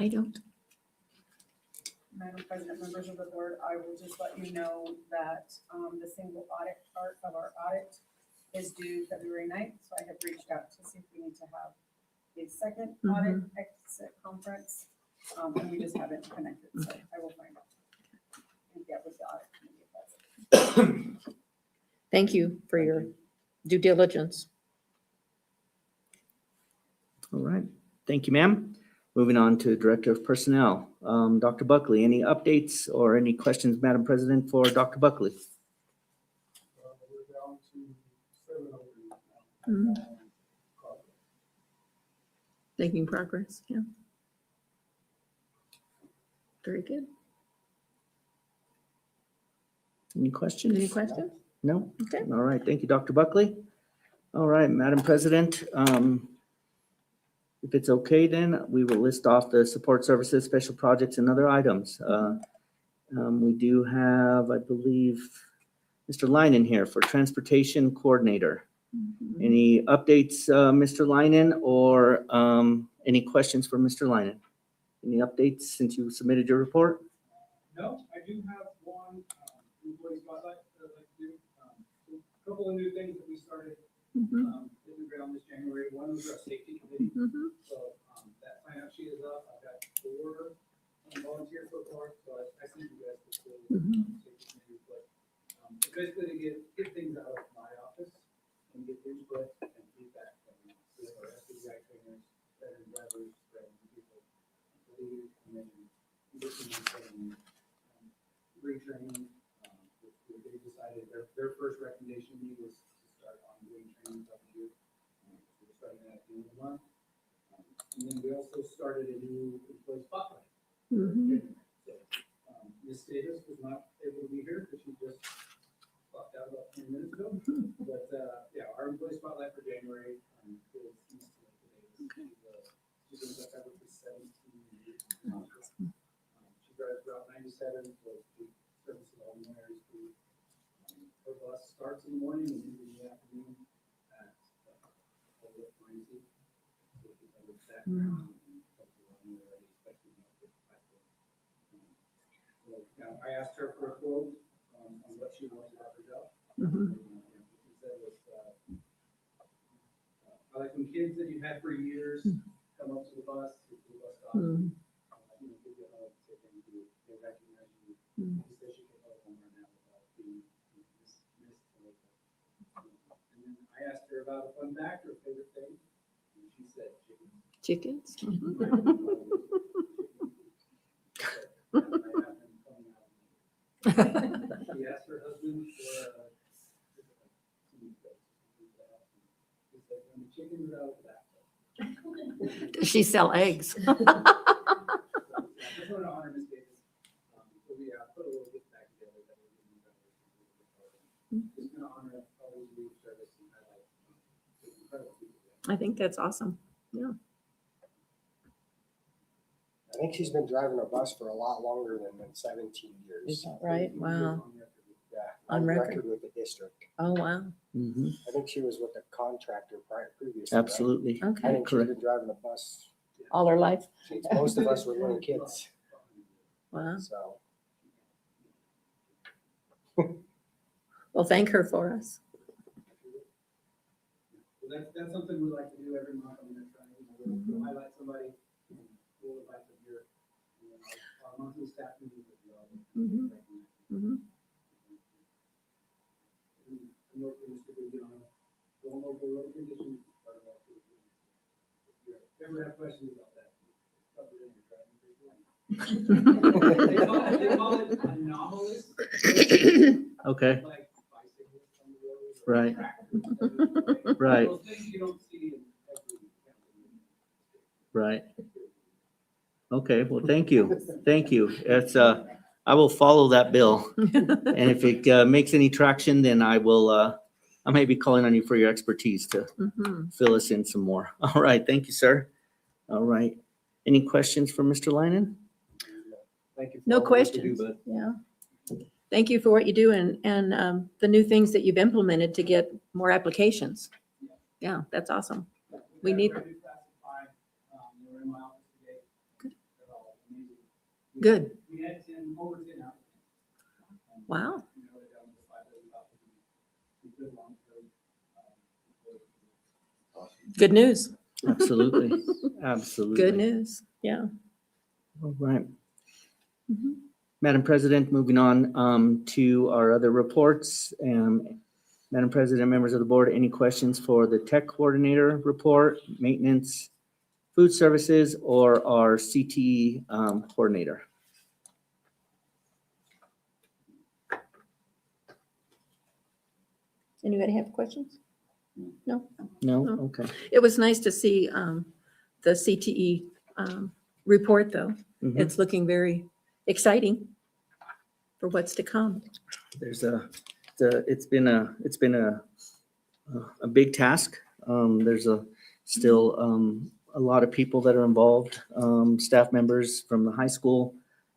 I don't. Madam President, members of the board, I will just let you know that the single audit part of our audit is due February 9th. So I have reached out to see if we need to have a second audit exit conference. And we just haven't connected, so I will find out. And get with the audit committee if that's it. Thank you for your due diligence. All right. Thank you, ma'am. Moving on to Director of Personnel. Dr. Buckley, any updates or any questions, Madam President, for Dr. Buckley? We're down to 7 openings now. Making progress, yeah. Very good. Any questions? Any questions? No? Okay. All right. Thank you, Dr. Buckley. All right, Madam President, if it's okay, then we will list off the support services, special projects, and other items. We do have, I believe, Mr. Linen here for Transportation Coordinator. Any updates, Mr. Linen, or any questions for Mr. Linen? Any updates since you submitted your report? No, I do have one employee spotlight that I'd like to do. A couple of new things that we started hitting the ground this January. One was our safety committee. So that sign-up sheet is up. I've got 4 volunteers so far. So I sent you guys the full safety committee. But it's basically to get things out of my office and get input and feedback from our SDI trainers, veteran drivers, veteran people, and then looking at some retraining. They decided their first recommendation to me was to start ongoing training up here. We're starting that at the end of the month. And then we also started a new employee spotlight. So, Ms. Davis was not able to be here because she just clocked out about 10 minutes ago. But yeah, our employee spotlight for January is Ms. Davis. She's been with us for 17 years. She drives Route 97, so we service all the Moriarty School. Her bus starts in the morning and ends in the afternoon at Old Moriarty. So she's under that now. So we've got I asked her for a quote on what she wants about her job. Mhm. She said was, I like when kids that you've had for years come up to the bus stop, Mm. give you a hug, say thank you, they recognize you. Mm. She said she can help them right now without being missed. And then I asked her about a fun fact or favorite thing, and she said chickens. Chickens? Mhm. She asked her husband for he said, when the chickens are out of the back. Does she sell eggs? So, I just wanted to honor Ms. Davis. So we put a little gift back together that we're giving you. Just gonna honor all those leave service and highlight the incredible people. I think that's awesome. Yeah. I think she's been driving a bus for a lot longer than 17 years. Is that right? Wow. Yeah, On on record. record with the district. Oh, wow. Mhm. I think she was with the contractor previously. right? Absolutely. I Okay. think she's been driving a bus All her life? since most of us were little kids, Wow. so. Well, thank her for us. So that's something we like to do every month. I'm gonna try, we'll highlight somebody, and we'll invite them here. And then our monthly staff meeting with you all. Mhm. Mhm. And work with Mr. Biggie on going over road conditions. Part of our food. If you ever have questions about that, cover it in your driving. They call it anomalous. Okay, Like bicycles on the road. or Right. tractors. Right. Those things you don't see in every county. right. Okay, well, thank you. Thank you. It's, I will follow that bill. And if it makes any traction, then I will, I may be calling on you for your expertise to Mhm. fill us in some more. All right, thank you, sir. All right. Any questions for Mr. Lynon? Thank you. for No all the work you do, questions. bud. Yeah. Thank you for what you do and the new things that you've implemented to get more applications. Yeah, that's awesome. We need- They were in my office today. Good. They're all amazing. Good. We had over 10 applicants. Wow. You know, they're down to 5,000 applicants. We did one for, Good news. Absolutely. Absolutely. Good news. Yeah. All right. Mhm. Madam President, moving on to our other reports. Madam President, members of the board, any questions for the tech coordinator report, maintenance, food services, or our CTE coordinator? Anybody have questions? No? No? No. Okay. It was nice to see the CTE report, though. Mhm. It's looking very exciting for what's to come. It's been a big task. There's still a lot of people that are involved, staff members from the high school,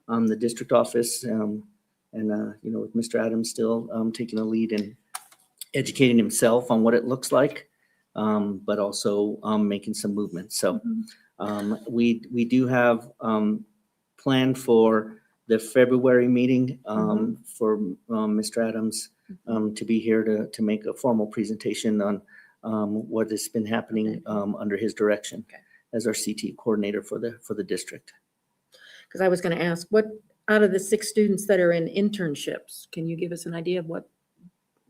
the district office, and with Mr. Adams still taking the lead and educating himself on what it looks like, but also making some movement. So we do have planned for the February meeting for Mr. Adams to be here to make a formal presentation on what has been happening under his direction as our CT coordinator for the district. Because I was going to ask, what, out of the 6 students that are in internships, can you give us an idea of what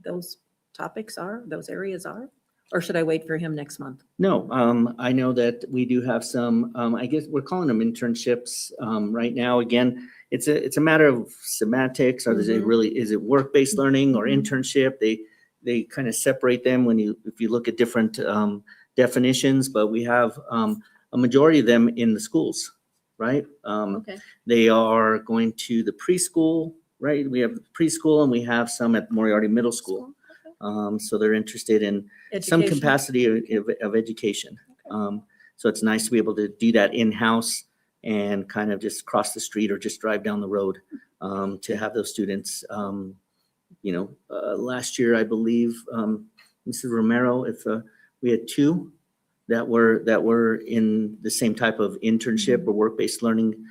those topics are, those areas are? Or should I wait for him next month? No, I know that we do have some, I guess we're calling them internships right now. Again, it's a matter of semantics, or is it work-based learning or internship? They kind of separate them if you look at different definitions, but we have a majority of them in the schools, right? Okay. They are going to the preschool, right? We have preschool and we have some at Moriarty Middle School. So they're interested in some Education. capacity of education. So it's nice to be able to do that in-house and kind of just cross the street or just drive down the road to have those students. Last year, I believe, Mrs. Romero, if we had 2 that were in the same type of internship or work-based learning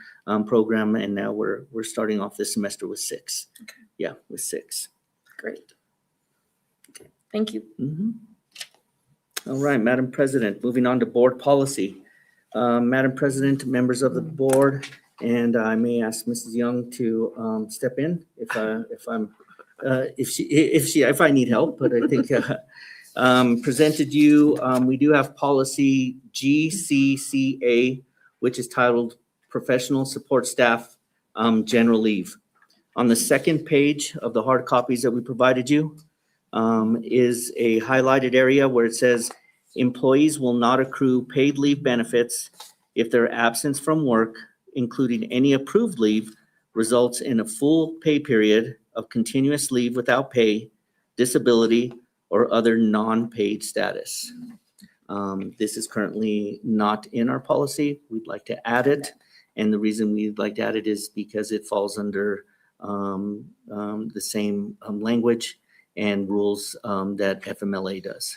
program, and now we're starting off this semester with 6. Okay. Yeah, with 6. Great. Okay, thank you. Mhm. All right, Madam President, moving on to board policy. Madam President, members of the board, and I may ask Mrs. Young to step in if I need help, but I think presented you, we do have policy GCCA, which is titled Professional Support Staff General Leave. On the second page of the hard copies that we provided you is a highlighted area where it says employees will not accrue paid leave benefits if their absence from work, including any approved leave, results in a full pay period of continuous leave without pay, disability, or other non-paid status. This is currently not in our policy. We'd like to add it. And the reason we'd like to add it is because it falls under the same language and rules that FMLA does.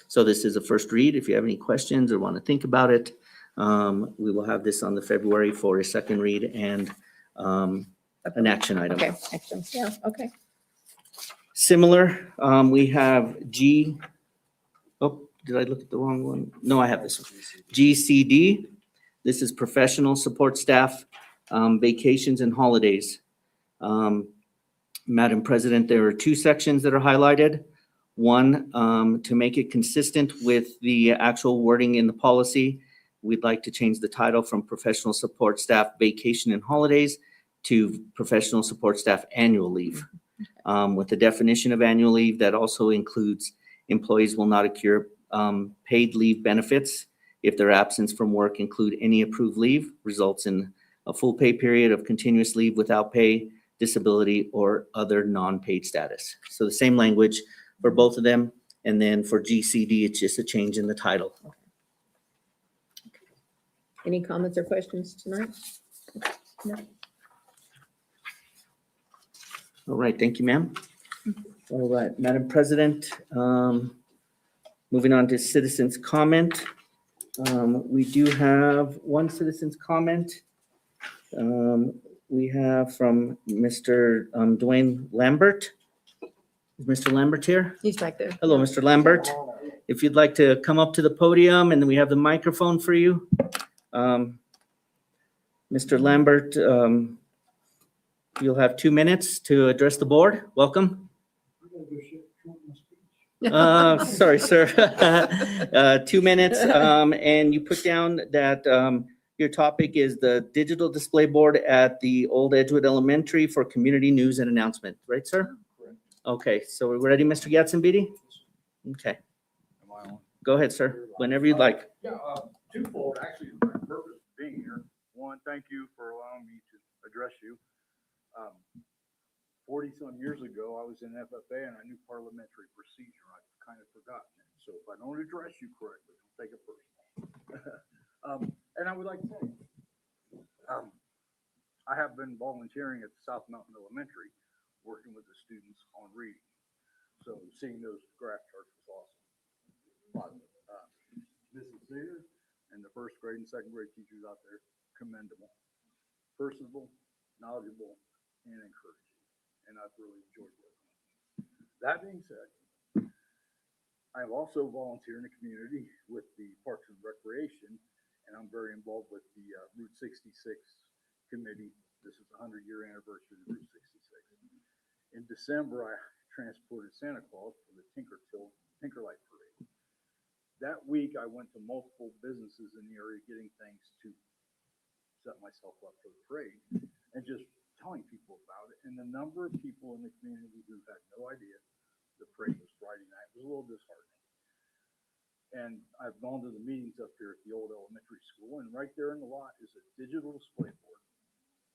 So this is a first read. If you have any questions or want to think about it, we will have this on the February for a second read and an action item. Okay, excellent. Yeah, okay. Similar, we have did I look at the wrong one? No, I have this one. GCD, this is professional support staff, vacations and holidays. Madam President, there are 2 sections that are highlighted. One, to make it consistent with the actual wording in the policy, we'd like to change the title from professional support staff vacation and holidays to professional support staff annual leave. With the definition of annual leave, that also includes employees will not accrue paid leave benefits if their absence from work include any approved leave results in a full pay period of continuous leave without pay, disability, or other non-paid status. So the same language for both of them. And then for GCD, it's just a change in the title. Any comments or questions tonight? No. All right, thank you, ma'am. All right, Madam President, moving on to citizens' comment. We do have one citizen's comment. We have from Mr. Dwayne Lambert. Is Mr. Lambert here? He's back there. Hello, Mr. Lambert. If you'd like to come up to the podium, and then we have the microphone for you. Mr. Lambert, you'll have 2 minutes to address the board. Welcome. Sorry, sir. 2 minutes. And you put down that your topic is the digital display board at the Old Edgewood Elementary for community news and announcement. Right, sir? Okay, so we're ready, Mr. Gatzenbeede? Okay. Am I on? Go ahead, sir, whenever you'd like. Yeah, twofold, actually, is my purpose of being here. One, thank you for allowing me to address you. 40-some years ago, I was in FFA and I knew parliamentary procedure. I've kind of forgotten it. So if I don't address you correctly, don't take it personal. And I would like to say, I have been volunteering at South Mountain Elementary, working with the students on reading. So seeing those graph charts was awesome. Mrs. Sears and the first grade and second grade teachers out there, commendable, personable, knowledgeable, and encouraging. And I've really enjoyed working with them. That being said, I've also volunteered in the community with the Parks and Recreation, and I'm very involved with the Route 66 committee. This is the 100-year anniversary of Route 66. In December, I transported Santa Claus for the Tinkerlight Parade. That week, I went to multiple businesses in the area getting things to set myself up for the parade and just telling people about it. And the number of people in the community who had no idea the parade was Friday night was a little disheartening. And I've gone to the meetings up here at the old elementary school, and right there in the lot is a digital display board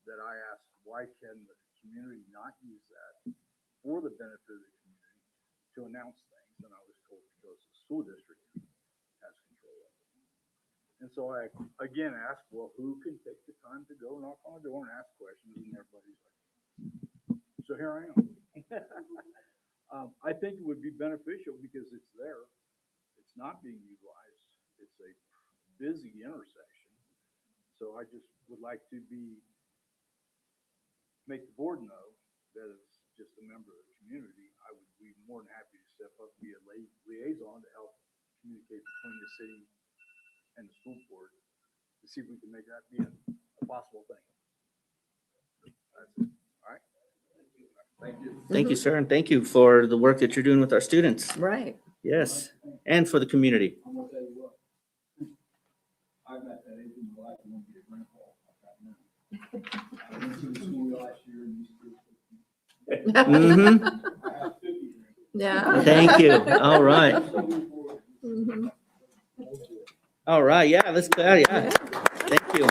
that I asked, why can the community not use that for the benefit of the community to announce things? And I was told because the school district has control of it. And so I again asked, well, who can take the time to go knock on the door and ask questions? And everybody's like, so here I am. I think it would be beneficial because it's there. It's not being utilized. It's a busy intersection. So I just would like to make the board know that as just a member of the community, I would be more than happy to step up and be a liaison to help communicate between the city and the school board to see if we can make that be a possible thing. That's it. All right. Thank you. Thank you, sir, and thank you for the work that you're doing with our students. Right. Yes, and for the community. I'm gonna tell you what. I'm at that age in my life, I'm gonna be a grandpa. I went to the school last year and these kids. Mhm. I have 50 grandkids. Yeah. Thank you. All right. Mhm. All right. Yeah, let's go. Yeah. Thank you.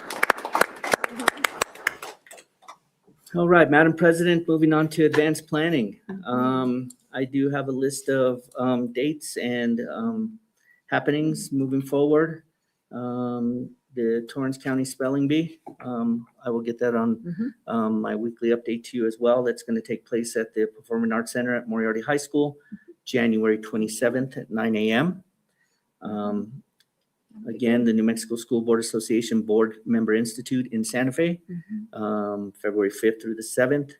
All right, Madam President, moving on to advanced planning. I do have a list of dates and happenings moving forward. The Torrance County Spelling Bee, I will get that on my weekly update to you as well. That's going to take place at the Performing Arts Center at Moriarty High School, January 27th at 9 a.m. Again, the New Mexico School Board Association Board Member Institute in Santa Fe, February 5th through the 7th.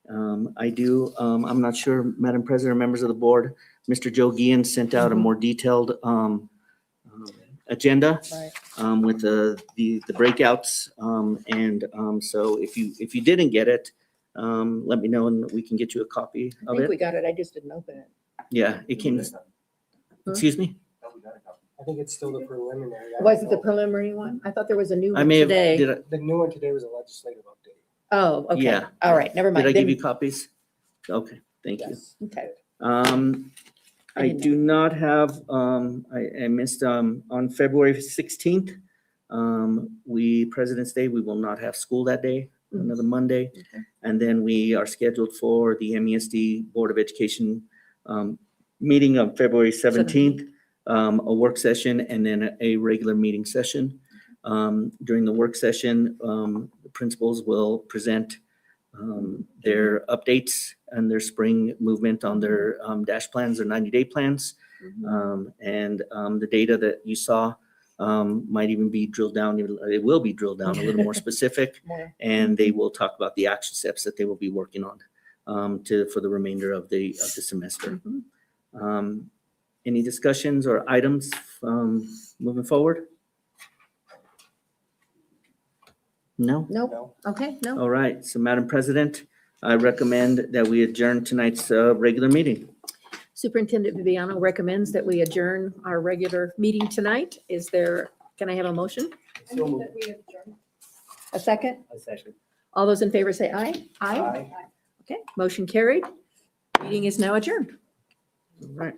I'm not sure, Madam President, or members of the board, Mr. Joe Guillen sent out a more detailed agenda Right. with the breakouts. So if you didn't get it, let me know and we can get you a copy I of think we it. got it. I just didn't open it. Yeah, it came, excuse me? I think it's still the preliminary. Was it the preliminary one? I thought there was a new I one may have, today. did I, The new one today was a legislative update. Oh, okay. Yeah. All right, never mind. did I give Then- you copies? Okay, thank you. Yes, okay. I do not have, I missed, on February 16th, President's Day, we will not have school that day, another Monday. Okay. And then we are scheduled for the MESD Board of Education, meeting on February 17th, a work session, and then a regular meeting session. During the work session, the principals will present their updates and their spring movement on their dash plans, their 90-day plans. And the data that you saw might even be drilled down, it will be drilled down a little more specific, More. and they will talk about the action steps that they will be working on for the remainder of the semester. Any discussions or items moving forward? No? Nope. No? Okay, no. All right, so Madam President, I recommend that we adjourn tonight's regular meeting. Superintendent Viviano recommends that we adjourn our regular meeting tonight. Can I have a motion? I move that we adjourn. A second? A session. All those in favor say aye. Aye. Okay, motion carried. Meeting is now adjourned. All right.